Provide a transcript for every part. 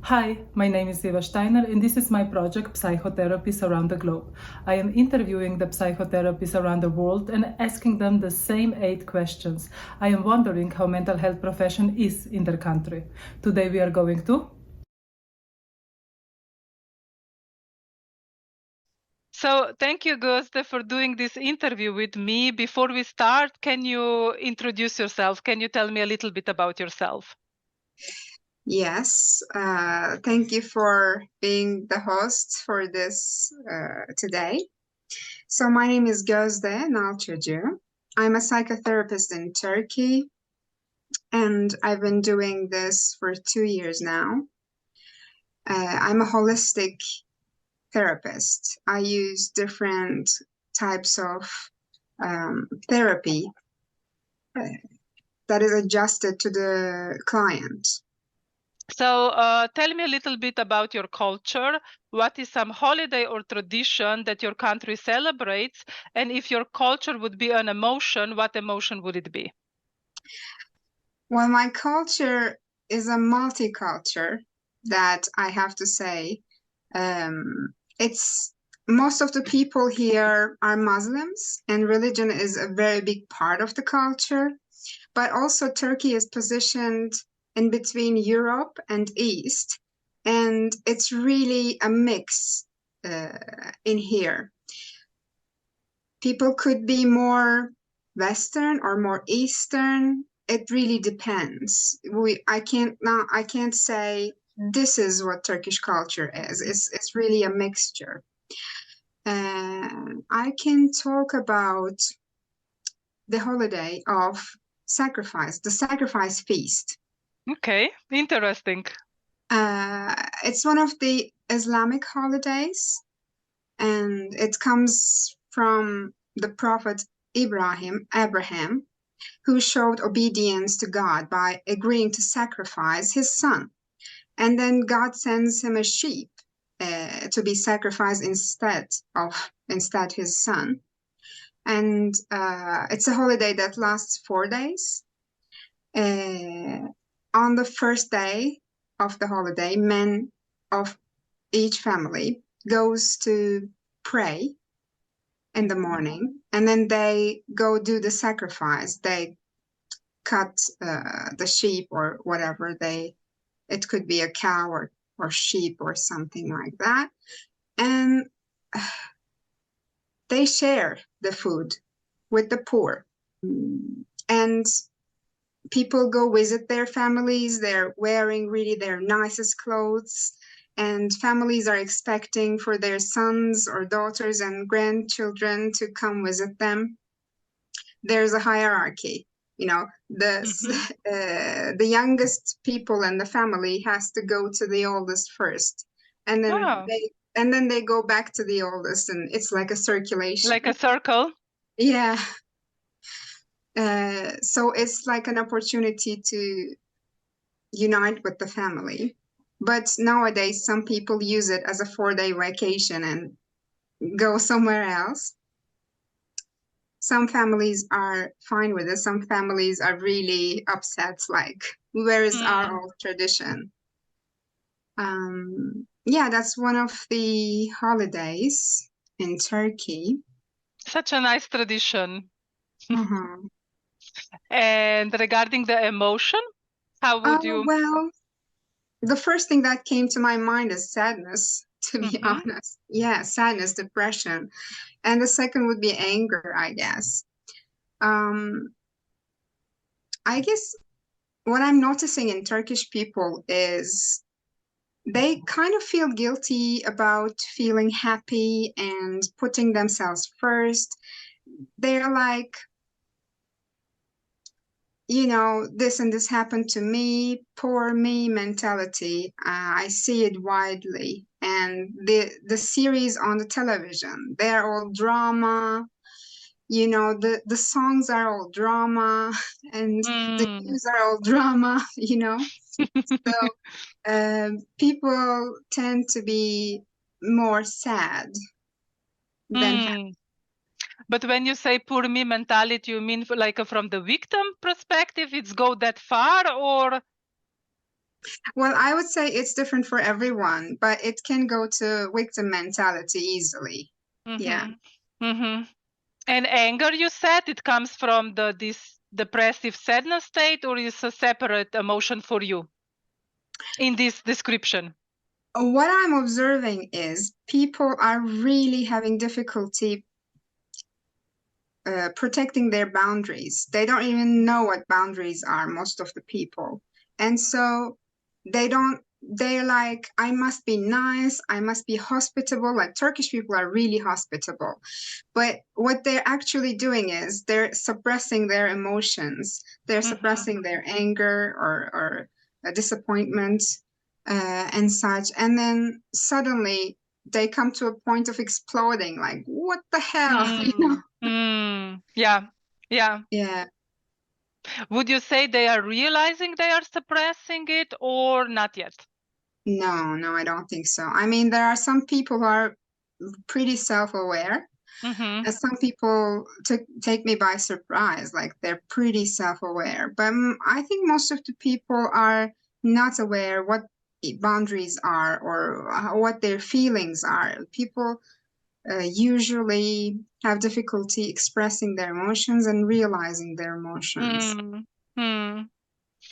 Hi, my name is Eva Steiner, and this is my project Psychotherapists Around the Globe. I am interviewing the psychotherapists around the world and asking them the same 8 questions. I am wondering how mental health profession is in their country. Today we are going to So thank you, Gözde, for doing this interview with me. Before we start, can you introduce yourself? Can you tell me a little bit about yourself? Yes, thank you for being the host for this today. So my name is Gözde Nalçacı. I'm a psychotherapist in Turkey, and I've been doing this for 2 years now. I'm a holistic therapist. I use different types of therapy that is adjusted to the client. So tell me a little bit about your culture. What is some holiday or tradition that your country celebrates? And if your culture would be an emotion, what emotion would it be? Well, my culture is a multicultural that I have to say. It's most of the people here are Muslims, and religion is a very big part of the culture. But also Turkey is positioned in between Europe and East, and it's really a mix in here. People could be more Western or more Eastern. It really depends. I can't say this is what Turkish culture is. It's really a mixture. I can talk about the holiday of sacrifice, the sacrifice feast. Okay, interesting. It's one of the Islamic holidays, and it comes from the prophet Abraham, who showed obedience to God by agreeing to sacrifice his son. And then God sends him a sheep to be sacrificed instead his son. And it's a holiday that lasts 4 days. On the first day of the holiday, men of each family goes to pray in the morning, and then they go do the sacrifice. They cut the sheep or whatever it could be a cow or sheep or something like that, and they share the food with the poor. And people go visit their families. They're wearing really their nicest clothes, and families are expecting for their sons or daughters and grandchildren to come visit them. There's a hierarchy. The youngest people in the family has to go to the oldest first, and then they go back to the oldest, and it's like a circulation, like a circle. Yeah. So it's like an opportunity to unite with the family. But nowadays, some people use it as a 4-day vacation and go somewhere else. Some families are fine with it. Some families are really upset, like, where is our old tradition? Yeah, that's one of the holidays in Turkey. Such a nice tradition. Mm-hmm. And regarding the emotion, how would you? Well, the first thing that came to my mind is sadness, to be honest. Yeah, sadness, depression. And the second would be anger, I guess. I guess what I'm noticing in Turkish people is they kind of feel guilty about feeling happy and putting themselves first. They're like, this and this happened to me, poor me mentality. I see it widely. And the series on the television, they're all drama. The songs are all drama, and the news are all drama, So people tend to be more sad than happy. But when you say poor me mentality, you mean like from the victim perspective, it's go that far, or? Well, I would say it's different for everyone, but it can go to victim mentality easily. Yeah. And anger, you said, it comes from this depressive sadness state, or is a separate emotion for you in this description? What I'm observing is people are really having difficulty protecting their boundaries. They don't even know what boundaries are, most of the people. And so they're like, I must be nice, I must be hospitable. Like Turkish people are really hospitable. But what they're actually doing is they're suppressing their emotions. They're suppressing their anger or disappointment and such. And then suddenly they come to a point of exploding, like, what the hell? You know? Yeah. Yeah. Would you say they are realizing they are suppressing it or not yet? No, I don't think so. I mean, there are some people who are pretty self-aware, and some people take me by surprise, like they're pretty self-aware. But I think most of the people are not aware what boundaries are or what their feelings are. People usually have difficulty expressing their emotions and realizing their emotions.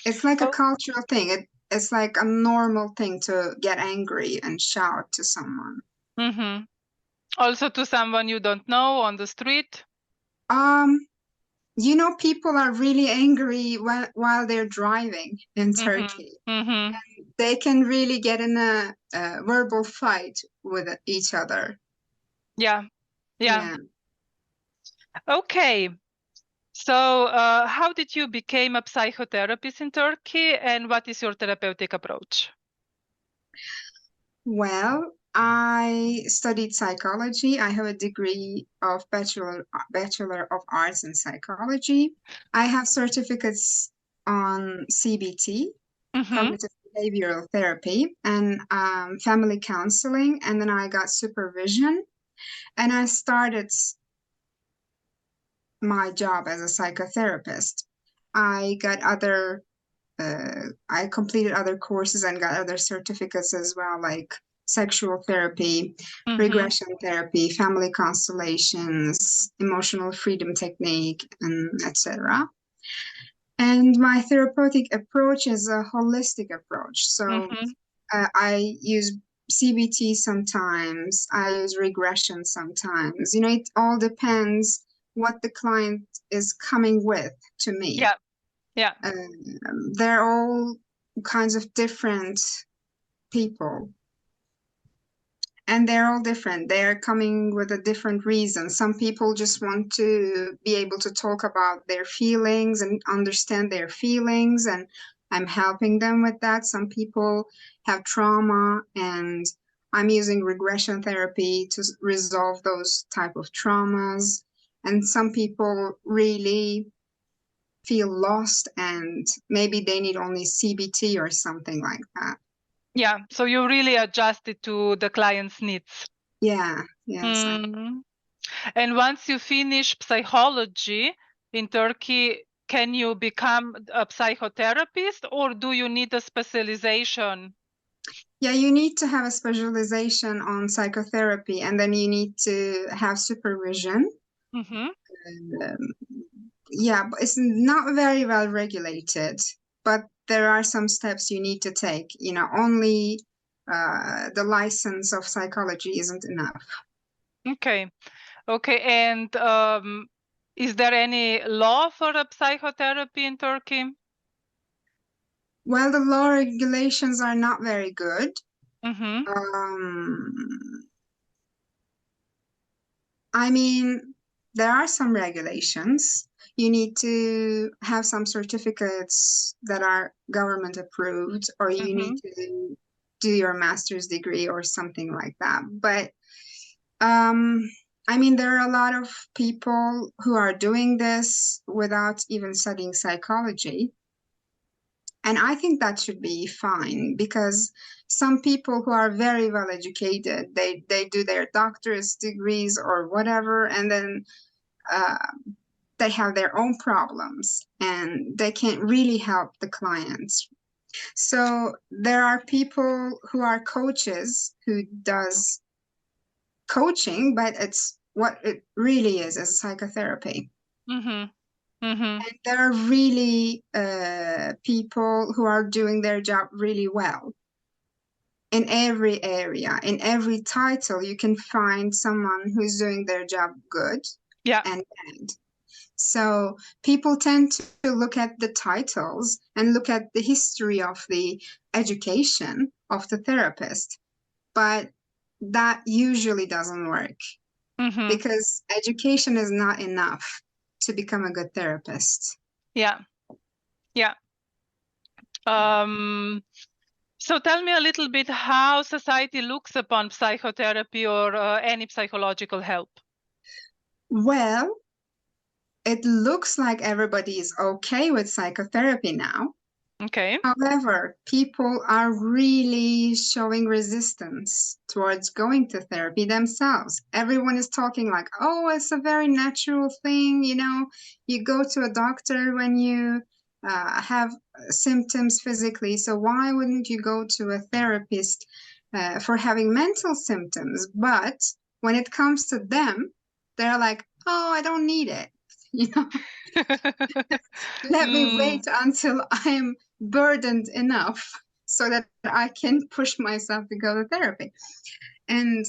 It's like a cultural thing. It's like a normal thing to get angry and shout to someone. Also to someone you don't know on the street? You know, people are really angry while they're driving in Turkey. And they can really get in a verbal fight with each other. Yeah. Okay. So how did you become a psychotherapist in Turkey, and what is your therapeutic approach? Well, I studied psychology. I have a degree of Bachelor of Arts in Psychology. I have certificates on CBT, cognitive behavioral therapy, and family counseling. And then I got supervision. And I started my job as a psychotherapist. I completed other courses and got other certificates as well, like sexual therapy, regression therapy, family constellations, emotional freedom technique, and etc. And my therapeutic approach is a holistic approach. So I use CBT sometimes, I use regression sometimes. You know, it all depends what the client is coming with to me. Yeah. They're all kinds of different people. And they're all different. They're coming with a different reason. Some people just want to be able to talk about their feelings and understand their feelings, and I'm helping them with that. Some people have trauma, and I'm using regression therapy to resolve those type of traumas. And some people really feel lost, and maybe they need only CBT or something like that. Yeah, so you really adjusted to the client's needs. Yeah, yes. And once you finish psychology in Turkey, can you become a psychotherapist, or do you need a specialization? Yeah, you need to have a specialization on psychotherapy, and then you need to have supervision. Yeah, but it's not very well regulated, but there are some steps you need to take. You know, only the license of psychology isn't enough. Okay. And is there any law for a psychotherapy in Turkey? Well, the law regulations are not very good. I mean, there are some regulations. You need to have some certificates that are government approved, or you need to do your master's degree or something like that. But I mean, there are a lot of people who are doing this without even studying psychology. And I think that should be fine, because some people who are very well educated, they do their doctorate degrees or whatever, and then they have their own problems and they can't really help the clients. So there are people who are coaches who does coaching, but it's what it really is psychotherapy. Mm-hmm. Mm-hmm. And there are really people who are doing their job really well. In every area, in every title, you can find someone who's doing their job good Yeah. and bad. So people tend to look at the titles and look at the history of the education of the therapist. But that usually doesn't work Mm-hmm. because education is not enough to become a good therapist. Yeah. Yeah. So tell me a little bit how society looks upon psychotherapy or any psychological help. Well, it looks like everybody is okay with psychotherapy now. Okay. However, people are really showing resistance towards going to therapy themselves. Everyone is talking like, oh, it's a very natural thing. You know, you go to a doctor when you have symptoms physically. So why wouldn't you go to a therapist for having mental symptoms? But when it comes to them, they're like, oh, I don't need it. You know, let me wait until I'm burdened enough so that I can push myself to go to therapy. And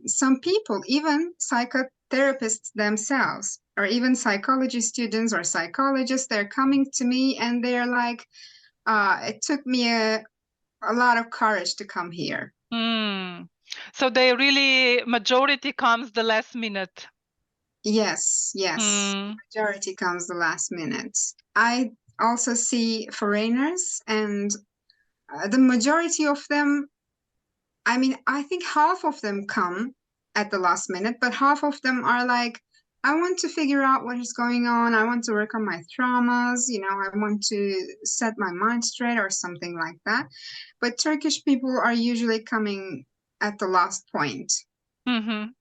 some people, even psychotherapists themselves, or even psychology students or psychologists, they're coming to me and they're like, it took me a lot of courage to come here. So they really, majority comes the last minute. Yes. Majority comes the last minute. I also see foreigners, and the majority of them, I mean, I think half of them come at the last minute, but half of them are like, I want to figure out what is going on. I want to work on my traumas. You know, I want to set my mind straight or something like that. But Turkish people are usually coming at the last point. Mm-hmm.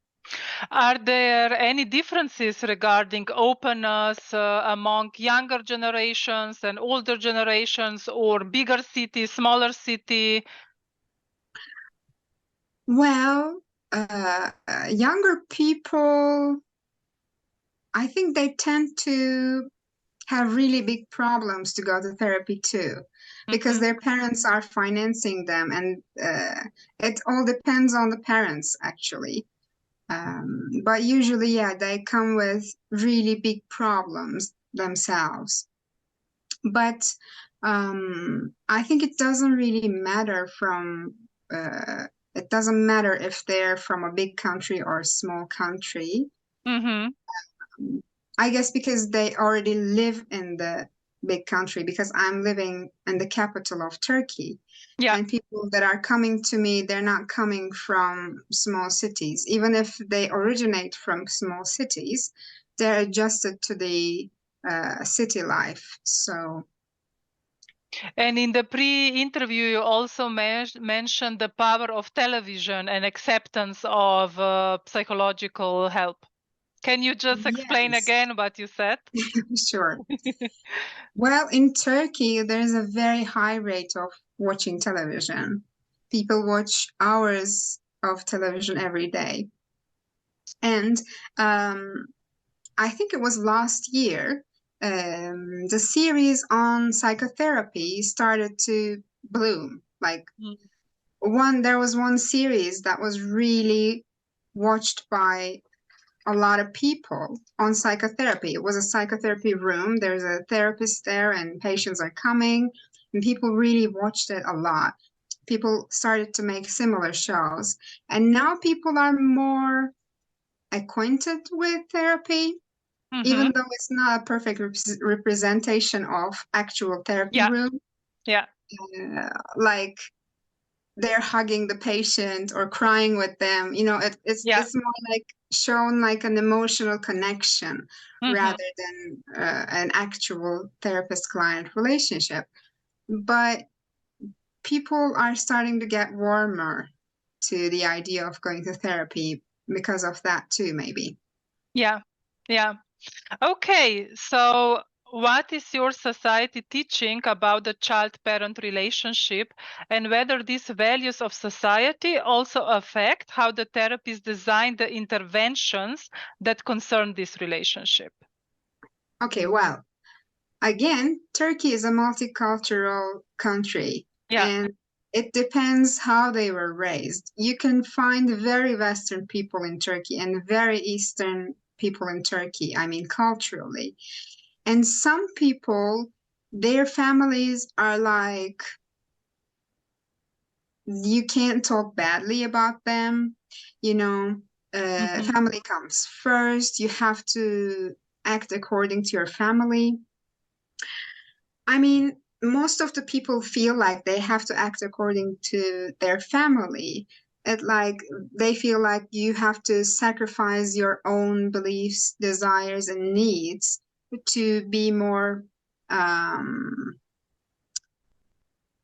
Are there any differences regarding openness among younger generations and older generations, or bigger city, smaller city? Well, younger people, I think they tend to have really big problems to go to therapy too, because their parents are financing them, and it all depends on the parents actually. But usually, yeah, they come with really big problems themselves. But I think it doesn't really matter it doesn't matter if they're from a big country or a small country. I guess because they already live in the big country, because I'm living in the capital of Turkey. Yeah. And people that are coming to me, they're not coming from small cities. Even if they originate from small cities, they're adjusted to the city life. So. And in the pre-interview, you also mentioned the power of television and acceptance of psychological help. Can you just explain again what you said? Sure. Well, in Turkey, there's a very high rate of watching television. People watch hours of television every day. And I think it was last year, the series on psychotherapy started to bloom. Like there was one series that was really watched by a lot of people on psychotherapy. It was a psychotherapy room. There's a therapist there and patients are coming, and people really watched it a lot. People started to make similar shows, and now people are more acquainted with therapy, even though it's not a perfect representation of actual therapy room. Yeah. Like they're hugging the patient or crying with them. You know, it's more like shown like an emotional connection rather than an actual therapist-client relationship. But people are starting to get warmer to the idea of going to therapy because of that too, maybe. Yeah. Okay, so what is your society teaching about the child-parent relationship, and whether these values of society also affect how the therapists design the interventions that concern this relationship? Okay, well, again, Turkey is a multicultural country, Yeah. and it depends how they were raised. You can find very Western people in Turkey and very Eastern people in Turkey, I mean, culturally. And some people, their families are like, you can't talk badly about them, you know, family comes first. You have to act according to your family. I mean, most of the people feel like they have to act according to their family. It like they feel like you have to sacrifice your own beliefs, desires, and needs to be more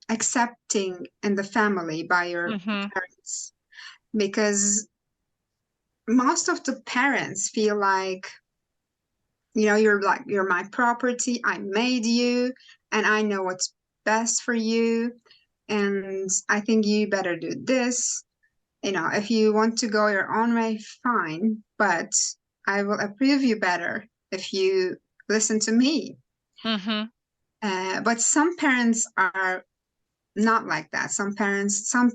accepting in the family by your parents. Because most of the parents feel like, you know, you're my property. I made you, and I know what's best for you. And I think you better do this. You know, if you want to go your own way, fine. But I will approve you better if you listen to me. But some parents are not like that. Some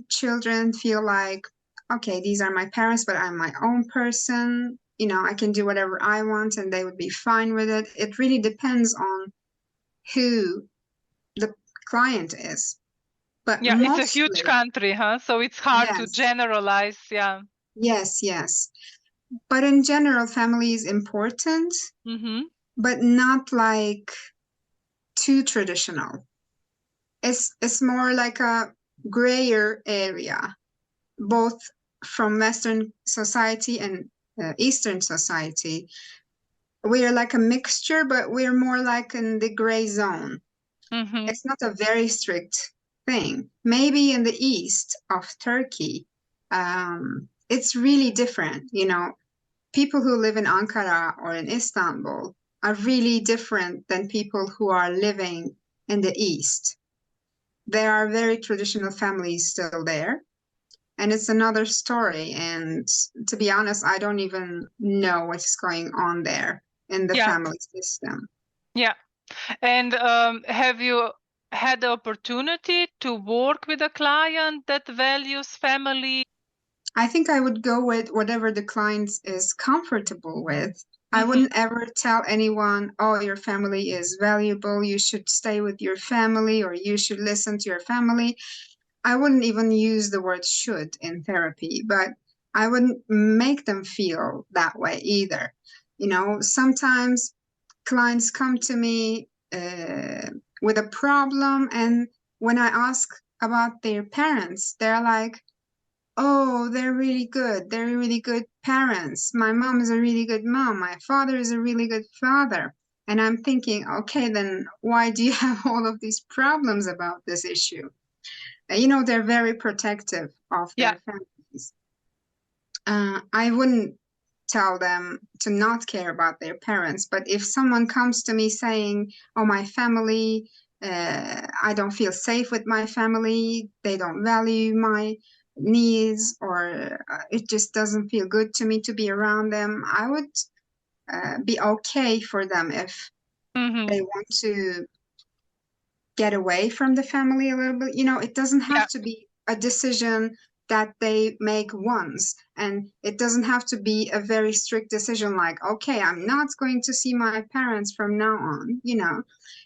children feel like, okay, these are my parents, but I'm my own person. You know, I can do whatever I want and they would be fine with it. It really depends on who the client is. But Yeah, mostly, it's a huge country, huh? So it's hard to yes, generalize. Yeah. yes. But in general, family is important, but not like too traditional. It's more like a grayer area, both from Western society and Eastern society. We are like a mixture, but we're more like in the gray zone. It's not a very strict thing. Maybe in the east of Turkey, it's really different. You know, people who live in Ankara or in Istanbul are really different than people who are living in the east. There are very traditional families still there. And it's another story. And to be honest, I don't even know what's going on there in the family system. Yeah. And have you had the opportunity to work with a client that values family? I think I would go with whatever the client is comfortable with. I wouldn't ever tell anyone, oh, your family is valuable, you should stay with your family, or you should listen to your family. I wouldn't even use the word should in therapy, but I wouldn't make them feel that way either. You know, sometimes clients come to me with a problem, and when I ask about their parents, they're like, oh, they're really good. They're really good parents. My mom is a really good mom. My father is a really good father. And I'm thinking, okay, then why do you have all of these problems about this issue? You know, they're very protective of their families. I wouldn't tell them to not care about their parents, but if someone comes to me saying, oh, my family, I don't feel safe with my family, they don't value my needs, or it just doesn't feel good to me to be around them, I would be okay for them if they want to get away from the family a little bit. You know, it doesn't have to be a decision that they make once, and it doesn't have to be a very strict decision like, okay, I'm not going to see my parents from now on. You know,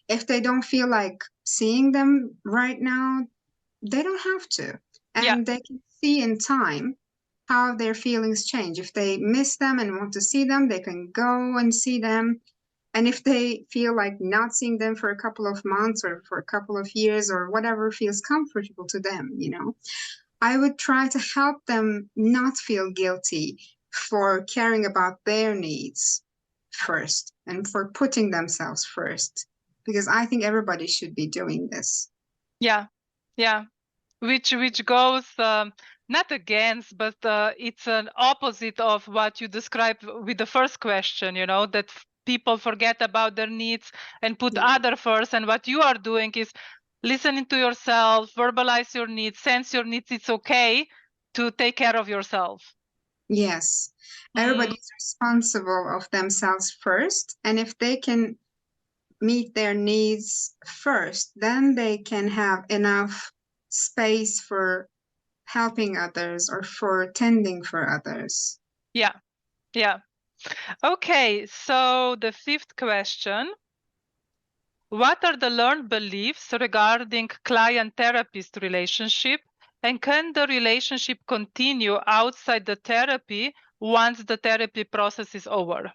if they don't feel like seeing them right now, they don't have to, and they can see in time how their feelings change. If they miss them and want to see them, they can go and see them. And if they feel like not seeing them for a couple of months or for a couple of years or whatever feels comfortable to them, you know, I would try to help them not feel guilty for caring about their needs first and for putting themselves first, because I think everybody should be doing this. Yeah. Which goes not against, but it's an opposite of what you described with the first question, you know, that people forget about their needs and put other first. And what you are doing is listening to yourself, verbalize your needs, sense your needs. It's okay to take care of yourself. Yes. Everybody's responsible of themselves first. And if they can meet their needs first, then they can have enough space for helping others or for tending for others. Yeah. Yeah. Okay. So the fifth question. What are the learned beliefs regarding client-therapist relationship, and can the relationship continue outside the therapy once the therapy process is over?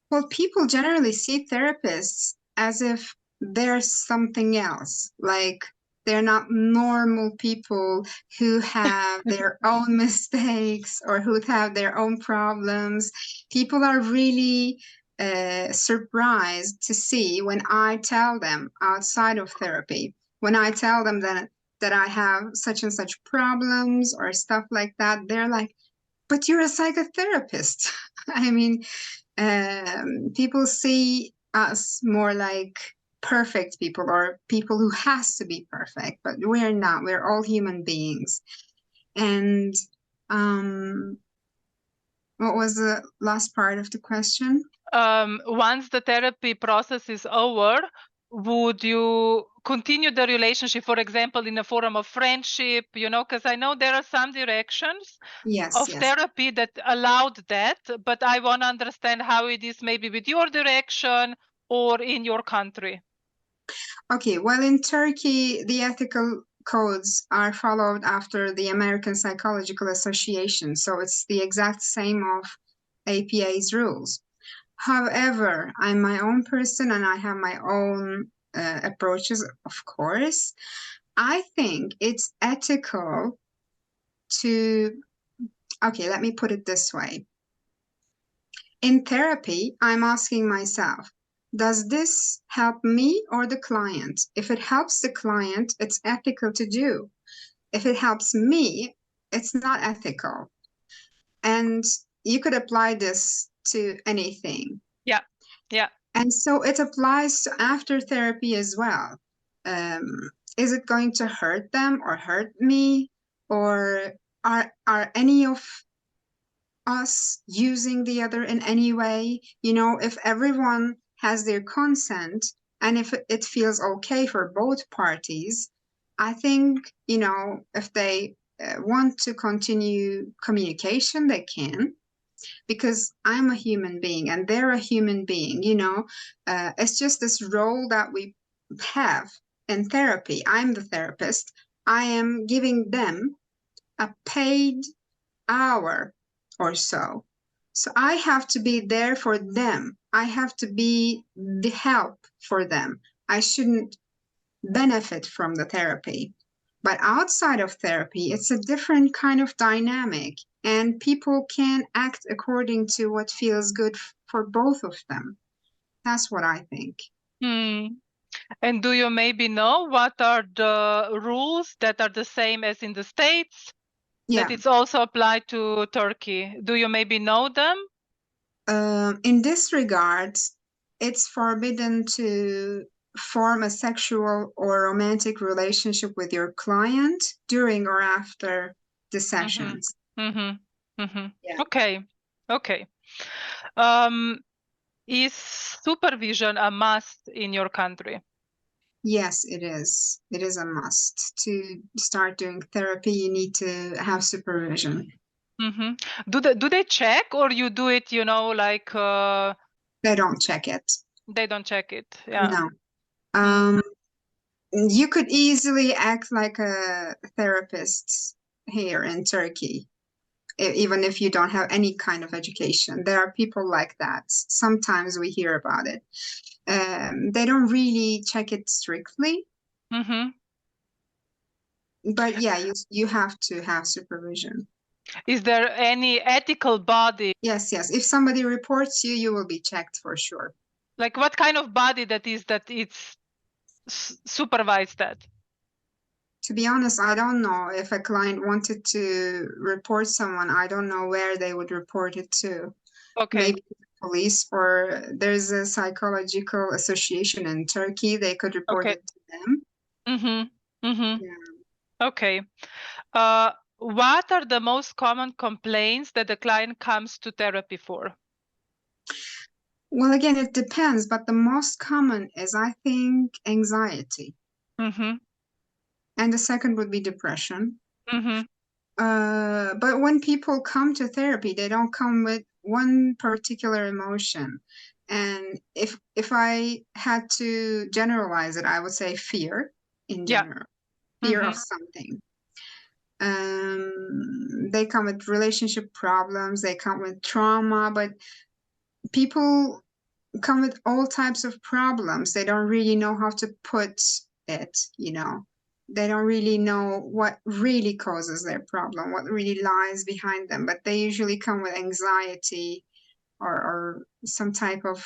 Well, people generally see therapists as if they're something else, like they're not normal people who have their own mistakes or who have their own problems. People are really surprised to see when I tell them outside of therapy, when I tell them that I have such and such problems or stuff like that, they're like, but you're a psychotherapist. I mean, people see us more like perfect people or people who has to be perfect, but we're not. We're all human beings. And what was the last part of the question? Once the therapy process is over, would you continue the relationship, for example, in a form of friendship, because I know there are some directions of therapy that allowed that, but I want to understand how it is maybe with your direction or in your country. Okay, well, in Turkey, the ethical codes are followed after the American Psychological Association, so it's the exact same of APA's rules. However, I'm my own person and I have my own approaches, of course. I think it's ethical to, okay, let me put it this way. In therapy, I'm asking myself, does this help me or the client? If it helps the client, it's ethical to do. If it helps me, it's not ethical. And you could apply this to anything. Yeah, yeah. And so it applies to after therapy as well. Is it going to hurt them or hurt me? Or are any of us using the other in any way? If everyone has their consent and if it feels okay for both parties, I think, if they want to continue communication, they can. Because I'm a human being and they're a human being, it's just this role that we have in therapy. I'm the therapist. I am giving them a paid hour or so. So I have to be there for them. I have to be the help for them. I shouldn't benefit from the therapy. But outside of therapy, it's a different kind of dynamic, and people can act according to what feels good for both of them. That's what I think. And do you maybe know what are the rules that are the same as in the States? Yeah. That it's also applied to Turkey. Do you maybe know them? In this regard, it's forbidden to form a sexual or romantic relationship with your client during or after the sessions. Yeah. Okay. Is supervision a must in your country? Yes, it is. It is a must. To start doing therapy, you need to have supervision. Do they check, or you do it, like... They don't check it. They don't check it, yeah. No. You could easily act like a therapist here in Turkey, even if you don't have any kind of education. There are people like that. Sometimes we hear about it. They don't really check it strictly. But yeah, you have to have supervision. Is there any ethical body? Yes. If somebody reports you, you will be checked for sure. Like what kind of body that it's supervised that? To be honest, I don't know. If a client wanted to report someone, I don't know where they would report it to. Okay. Maybe police, or there's a psychological association in Turkey. They could report Okay. it to them. Yeah. Okay. What are the most common complaints that the client comes to therapy for? Well, again, it depends, but the most common is, I think, anxiety. And the second would be depression. But when people come to therapy, they don't come with one particular emotion. And if I had to generalize it, I would say fear in general, fear of something. They come with relationship problems, they come with trauma, but people come with all types of problems. They don't really know how to put it, you know. They don't really know what really causes their problem, what really lies behind them, but they usually come with anxiety or some type of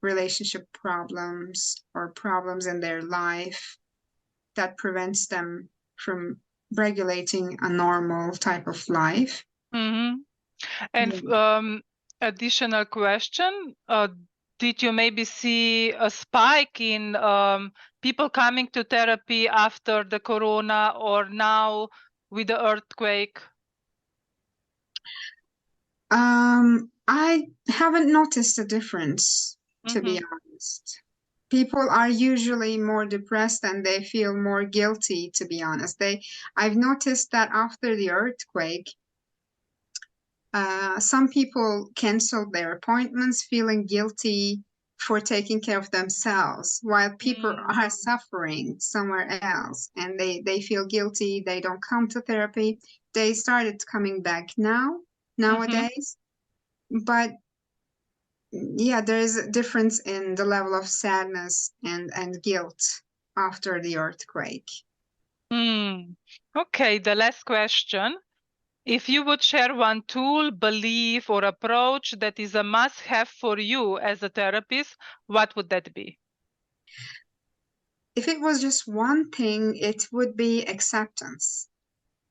relationship problems or problems in their life that prevents them from regulating a normal type of life. And additional question, did you maybe see a spike in people coming to therapy after the corona or now with the earthquake? I haven't noticed a difference, to be honest. People are usually more depressed and they feel more guilty, to be honest. I've noticed that after the earthquake, some people canceled their appointments feeling guilty for taking care of themselves, while people are suffering somewhere else and they feel guilty, they don't come to therapy. They started coming back nowadays. But yeah, there is a difference in the level of sadness and guilt after the earthquake. Okay, the last question. If you would share one tool, belief, or approach that is a must-have for you as a therapist, what would that be? If it was just one thing, it would be acceptance.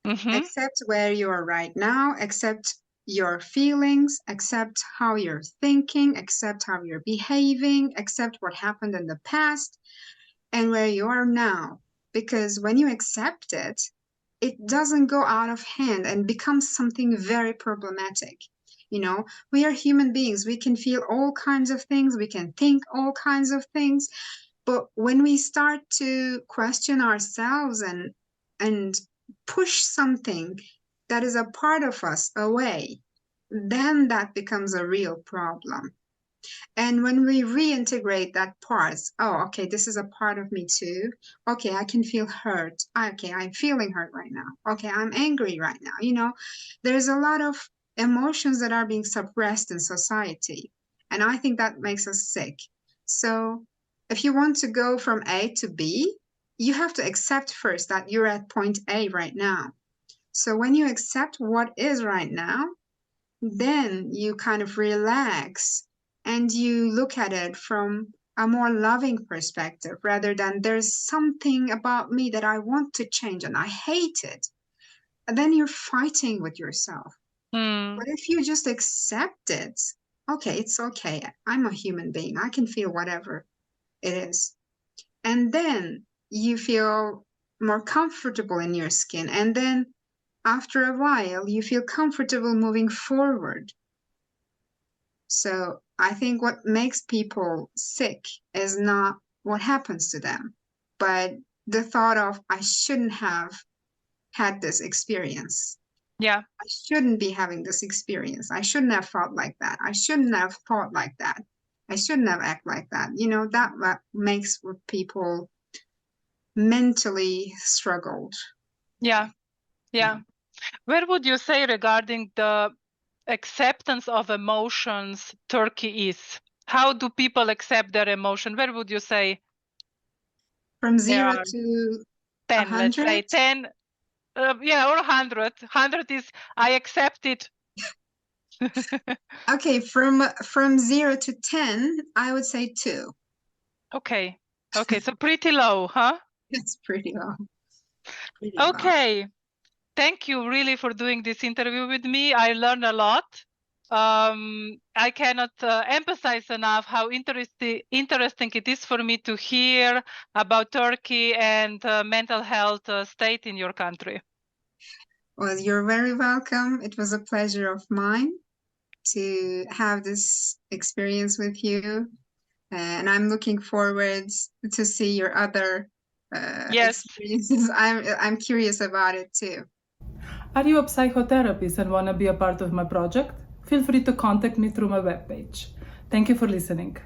Accept where you are right now, accept your feelings, accept how you're thinking, accept how you're behaving, accept what happened in the past and where you are now. Because when you accept it, it doesn't go out of hand and becomes something very problematic. You know, we are human beings. We can feel all kinds of things. We can think all kinds of things. But when we start to question ourselves and push something that is a part of us away, then that becomes a real problem. And when we reintegrate that part, oh, okay, this is a part of me too. Okay, I can feel hurt. Okay, I'm feeling hurt right now. Okay, I'm angry right now. You know, there's a lot of emotions that are being suppressed in society. And I think that makes us sick. So if you want to go from A to B, you have to accept first that you're at point A right now. So when you accept what is right now, then you kind of relax and you look at it from a more loving perspective rather than there's something about me that I want to change and I hate it. And then you're fighting with yourself. But if you just accept it, okay, it's okay. I'm a human being. I can feel whatever it is. And then you feel more comfortable in your skin. And then after a while, you feel comfortable moving forward. So I think what makes people sick is not what happens to them, but the thought of, I shouldn't have had this experience. Yeah. I shouldn't be having this experience. I shouldn't have felt like that. I shouldn't have thought like that. I shouldn't have acted like that. You know, that makes people mentally struggled. Yeah. Where would you say regarding the acceptance of emotions Turkey is? How do people accept their emotion? Where would you say? From 0 to 10, 100? let's say 10. Yeah, or 100. 100 is I accept it. Okay, from 0 to 10, I would say 2. Okay, so pretty low, huh? It's pretty low. Okay. Thank you really for doing this interview with me. I learned a lot. I cannot emphasize enough how interesting it is for me to hear about Turkey and mental health state in your country. Well, you're very welcome. It was a pleasure of mine to have this experience with you. And I'm looking forward to see your other Yes. experiences. I'm curious about it too. Are you a psychotherapist and want to be a part of my project? Feel free to contact me through my webpage. Thank you for listening.